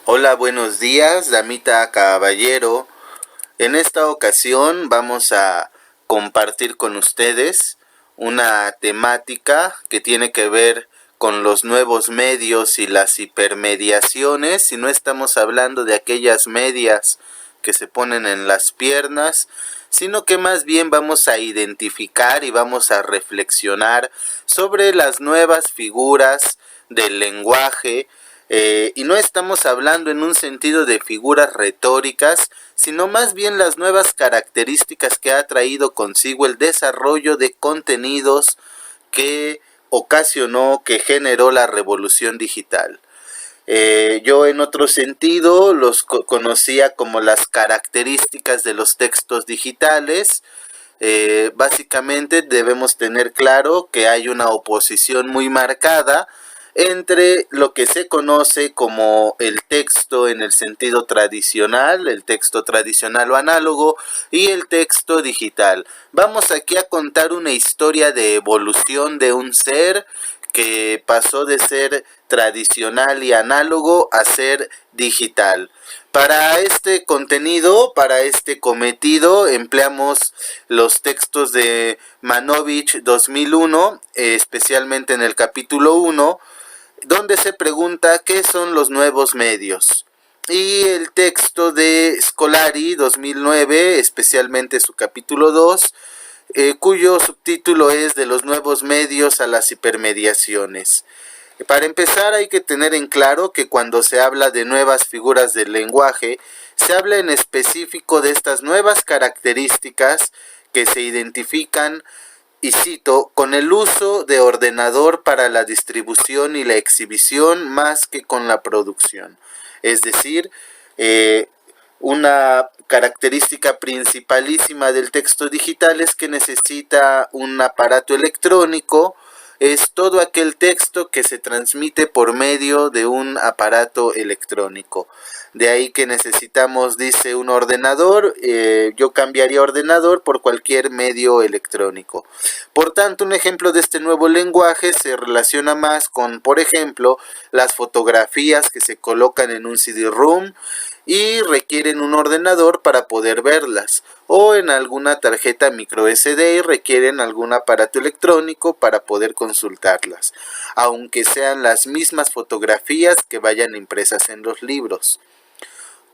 Hola, buenos días, damita caballero. En esta ocasión vamos a compartir con ustedes una temática que tiene que ver con los nuevos medios y las hipermediaciones, y no estamos hablando de aquellas medias que se ponen en las piernas, sino que más bien vamos a identificar y vamos a reflexionar sobre las nuevas figuras del lenguaje, y no estamos hablando en un sentido de figuras retóricas, sino más bien las nuevas características que ha traído consigo el desarrollo de contenidos que ocasionó, que generó la revolución digital. Yo en otro sentido los conocía como las características de los textos digitales. Básicamente debemos tener claro que hay una oposición muy marcada entre lo que se conoce como el texto en el sentido tradicional, el texto tradicional o análogo, y el texto digital. Vamos aquí a contar una historia de evolución de un ser que pasó de ser tradicional y análogo a ser digital. Para este contenido, para este cometido, empleamos los textos de Manovich 2001, especialmente en el capítulo 1, donde se pregunta qué son los nuevos medios. Y el texto de Scolari 2009, especialmente su capítulo 2, cuyo subtítulo es de los nuevos medios a las hipermediaciones. Para empezar, hay que tener en claro que cuando se habla de nuevas figuras del lenguaje, se habla en específico de estas nuevas características que se identifican, y cito, con el uso de ordenador para la distribución y la exhibición más que con la producción. Es decir, una característica principalísima del texto digital es que necesita un aparato electrónico. Es todo aquel texto que se transmite por medio de un aparato electrónico. De ahí que necesitamos, dice, un ordenador. Yo cambiaría ordenador por cualquier medio electrónico. Por tanto, un ejemplo de este nuevo lenguaje se relaciona más con, por ejemplo, las fotografías que se colocan en un CD-ROM y requieren un ordenador para poder verlas, o en alguna tarjeta micro SD y requieren algún aparato electrónico para poder consultarlas, aunque sean las mismas fotografías que vayan impresas en los libros.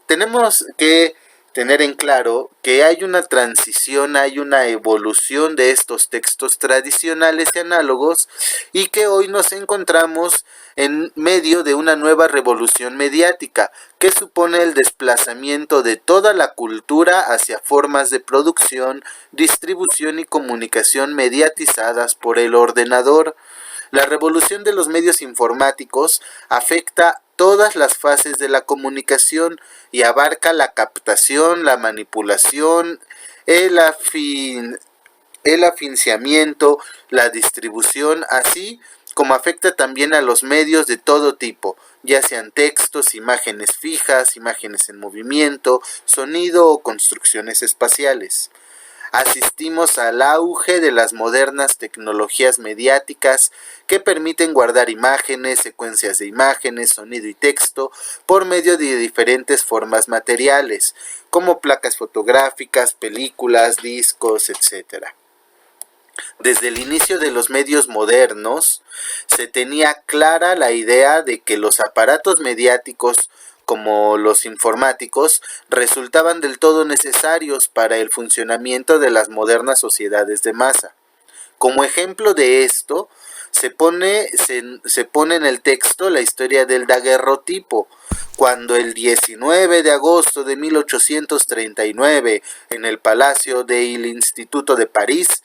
Tenemos que tener en claro que hay una transición, hay una evolución de estos textos tradicionales y análogos, y que hoy nos encontramos en medio de una nueva revolución mediática que supone el desplazamiento de toda la cultura hacia formas de producción, distribución y comunicación mediatizadas por el ordenador. La revolución de los medios informáticos afecta todas las fases de la comunicación y abarca la captación, la manipulación, el, afin, el afinciamiento, la distribución, así como afecta también a los medios de todo tipo, ya sean textos, imágenes fijas, imágenes en movimiento, sonido o construcciones espaciales. Asistimos al auge de las modernas tecnologías mediáticas que permiten guardar imágenes, secuencias de imágenes, sonido y texto por medio de diferentes formas materiales, como placas fotográficas, películas, discos, etc. Desde el inicio de los medios modernos, se tenía clara la idea de que los aparatos mediáticos, como los informáticos, resultaban del todo necesarios para el funcionamiento de las modernas sociedades de masa. Como ejemplo de esto, se pone en el texto la historia del daguerrotipo, cuando el 19 de agosto de 1839, en el Palacio del Instituto de París,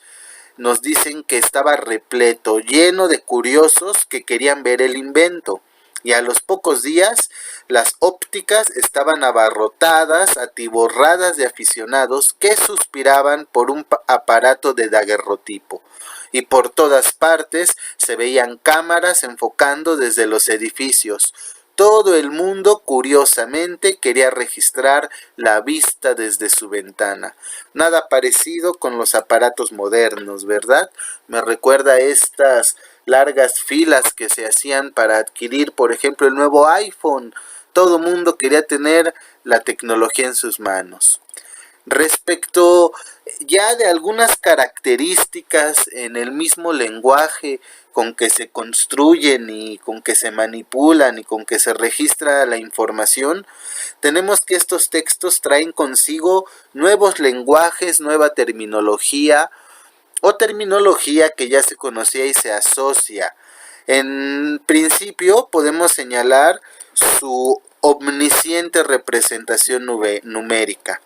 nos dicen que estaba repleto, lleno de curiosos que querían ver el invento. Y a los pocos días, las ópticas estaban abarrotadas, atiborradas de aficionados que suspiraban por un aparato de daguerrotipo. Y por todas partes se veían cámaras enfocando desde los edificios. Todo el mundo, curiosamente, quería registrar la vista desde su ventana. Nada parecido con los aparatos modernos, ¿verdad? Me recuerda a estas largas filas que se hacían para adquirir, por ejemplo, el nuevo iPhone. todo mundo quería tener la tecnología en sus manos. Respecto ya de algunas características en el mismo lenguaje con que se construyen y con que se manipulan y con que se registra la información, tenemos que estos textos traen consigo nuevos lenguajes, nueva terminología o terminología que ya se conocía y se asocia. En principio podemos señalar su omnisciente representación numérica.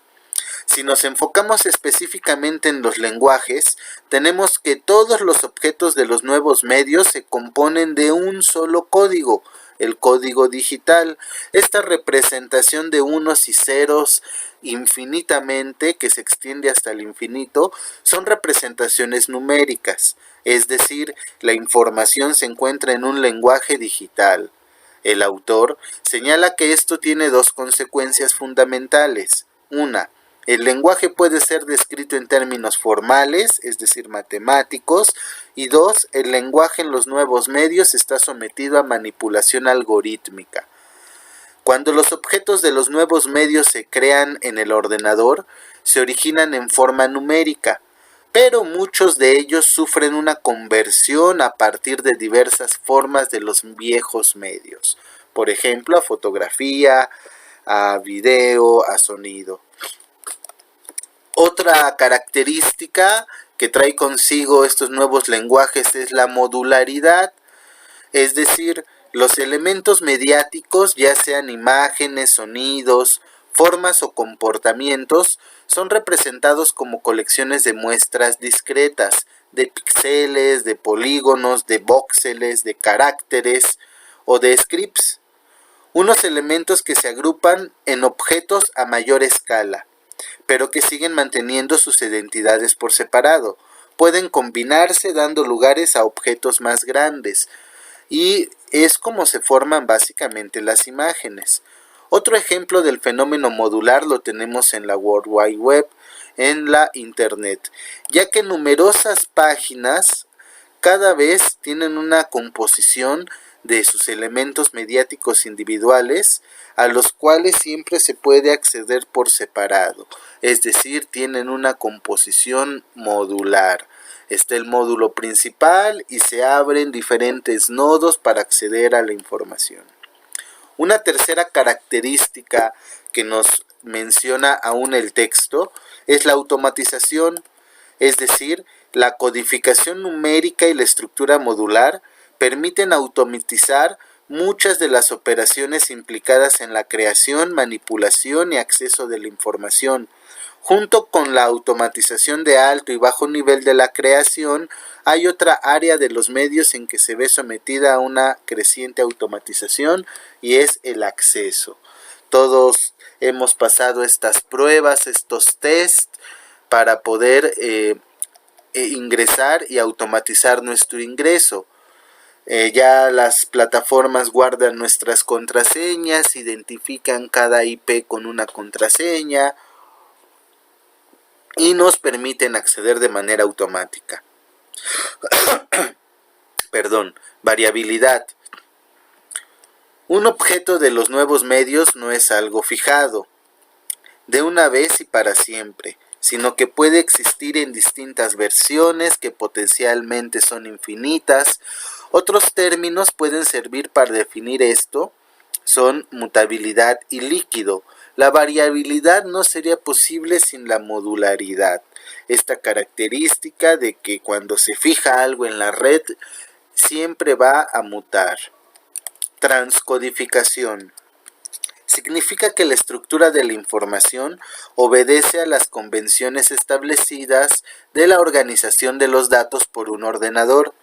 Si nos enfocamos específicamente en los lenguajes, tenemos que todos los objetos de los nuevos medios se componen de un solo código, el código digital. Esta representación de unos y ceros infinitamente, que se extiende hasta el infinito, son representaciones numéricas, es decir, la información se encuentra en un lenguaje digital. El autor señala que esto tiene dos consecuencias fundamentales. Una, el lenguaje puede ser descrito en términos formales, es decir, matemáticos, y dos, el lenguaje en los nuevos medios está sometido a manipulación algorítmica. Cuando los objetos de los nuevos medios se crean en el ordenador, se originan en forma numérica, pero muchos de ellos sufren una conversión a partir de diversas formas de los viejos medios, por ejemplo, a fotografía, a video, a sonido. Otra característica que trae consigo estos nuevos lenguajes es la modularidad, es decir, los elementos mediáticos, ya sean imágenes, sonidos, formas o comportamientos, son representados como colecciones de muestras discretas, de píxeles, de polígonos, de voxeles, de caracteres o de scripts, unos elementos que se agrupan en objetos a mayor escala, pero que siguen manteniendo sus identidades por separado. Pueden combinarse dando lugares a objetos más grandes, y es como se forman básicamente las imágenes. Otro ejemplo del fenómeno modular lo tenemos en la World Wide Web, en la Internet, ya que numerosas páginas cada vez tienen una composición de sus elementos mediáticos individuales a los cuales siempre se puede acceder por separado, es decir, tienen una composición modular. Está el módulo principal y se abren diferentes nodos para acceder a la información. Una tercera característica que nos menciona aún el texto es la automatización, es decir, la codificación numérica y la estructura modular permiten automatizar muchas de las operaciones implicadas en la creación, manipulación y acceso de la información. Junto con la automatización de alto y bajo nivel de la creación, hay otra área de los medios en que se ve sometida a una creciente automatización y es el acceso. Todos hemos pasado estas pruebas, estos tests para poder ingresar y automatizar nuestro ingreso. Ya las plataformas guardan nuestras contraseñas, identifican cada IP con una contraseña y nos permiten acceder de manera automática. Variabilidad. Un objeto de los nuevos medios no es algo fijado, de una vez y para siempre, sino que puede existir en distintas versiones que potencialmente son infinitas. Otros términos pueden servir para definir esto, son mutabilidad y líquido. La variabilidad no sería posible sin la modularidad, esta característica de que cuando se fija algo en la red, siempre va a mutar. Transcodificación. Significa que la estructura de la información obedece a las convenciones establecidas de la organización de los datos por un ordenador.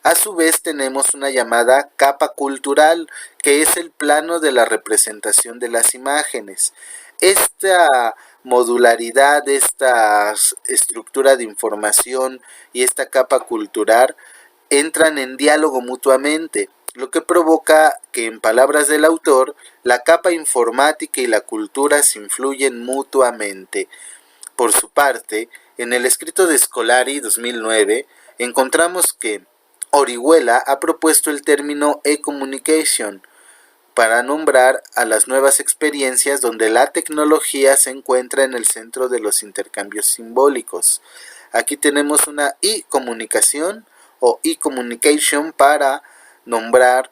A su vez tenemos una llamada capa cultural, que es el plano de la representación de las imágenes. Esta modularidad, esta estructura de información y esta capa cultural entran en diálogo mutuamente, lo que provoca que, en palabras del autor, la capa informática y la cultura se influyen mutuamente. Por su parte, en el escrito de Scolari 2009, encontramos que Orihuela ha propuesto el término e-communication para nombrar a las nuevas experiencias donde la tecnología se encuentra en el centro de los intercambios simbólicos. Aquí tenemos una e-comunicación o e-communication para nombrar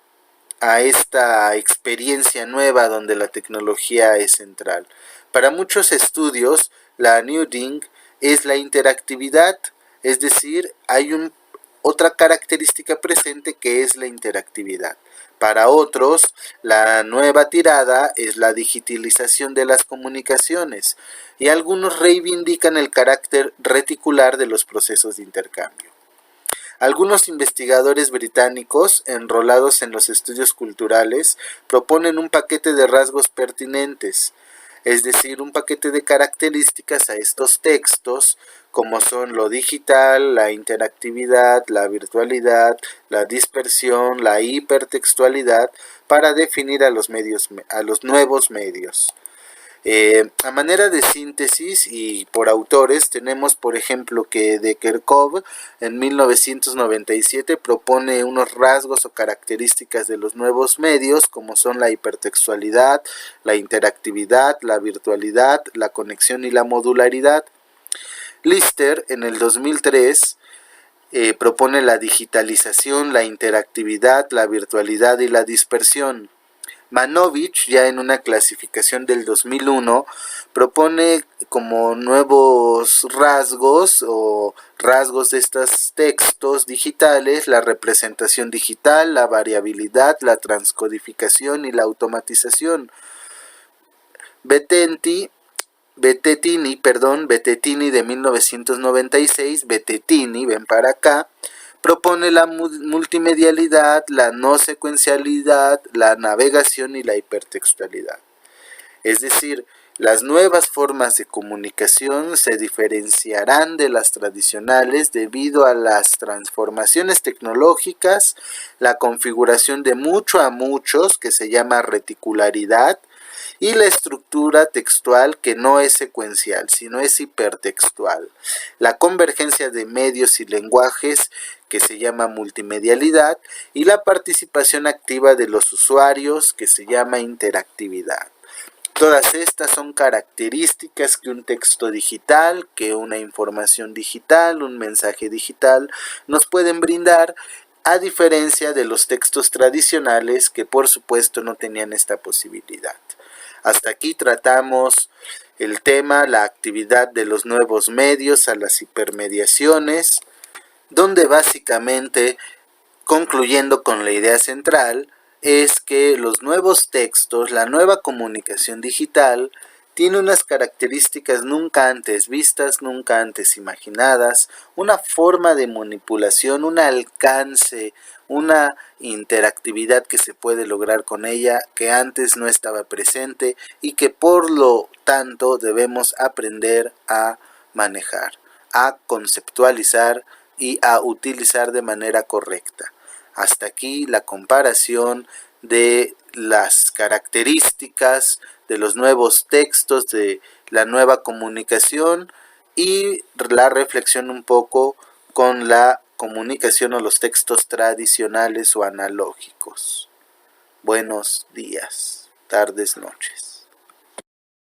a esta experiencia nueva donde la tecnología es central. Para muchos estudios, la New Thing es la interactividad, es decir, hay otra característica presente que es la interactividad. Para otros, la nueva tirada es la digitalización de las comunicaciones y algunos reivindican el carácter reticular de los procesos de intercambio. Algunos investigadores británicos, enrolados en los estudios culturales, proponen un paquete de rasgos pertinentes, es decir, un paquete de características a estos textos, como son lo digital, la interactividad, la virtualidad, la dispersión, la hipertextualidad, para definir a los nuevos medios. A manera de síntesis y por autores tenemos por ejemplo que de Kerkhove en 1997 propone unos rasgos o características de los nuevos medios como son la hipertextualidad, la interactividad, la virtualidad, la conexión y la modularidad. Lister en el 2003 propone la digitalización, la interactividad, la virtualidad y la dispersión. Manovich, ya en una clasificación del 2001, propone como nuevos rasgos o rasgos de estos textos digitales la representación digital, la variabilidad, la transcodificación y la automatización. Bettettini de 1996, Bettettini, ven para acá, propone la multimedialidad, la no secuencialidad, la navegación y la hipertextualidad. Es decir, las nuevas formas de comunicación se diferenciarán de las tradicionales debido a las transformaciones tecnológicas, la configuración de mucho a muchos, que se llama reticularidad, y la estructura textual que no es secuencial, sino es hipertextual. La convergencia de medios y lenguajes que se llama multimedialidad y la participación activa de los usuarios que se llama interactividad. Todas estas son características que un texto digital, que una información digital, un mensaje digital nos pueden brindar, a diferencia de los textos tradicionales que por supuesto no tenían esta posibilidad. Hasta aquí tratamos el tema, la actividad de los nuevos medios a las hipermediaciones, donde básicamente, concluyendo con la idea central, es que los nuevos textos, la nueva comunicación digital, tiene unas características nunca antes vistas, nunca antes imaginadas, una forma de manipulación, un alcance, una interactividad que se puede lograr con ella que antes no estaba presente y que por lo tanto debemos aprender a manejar, a conceptualizar y a utilizar de manera correcta. Hasta aquí la comparación de las características de los nuevos textos, de la nueva comunicación y la reflexión un poco con la comunicación o los textos tradicionales o analógicos. Buenos días, tardes, noches.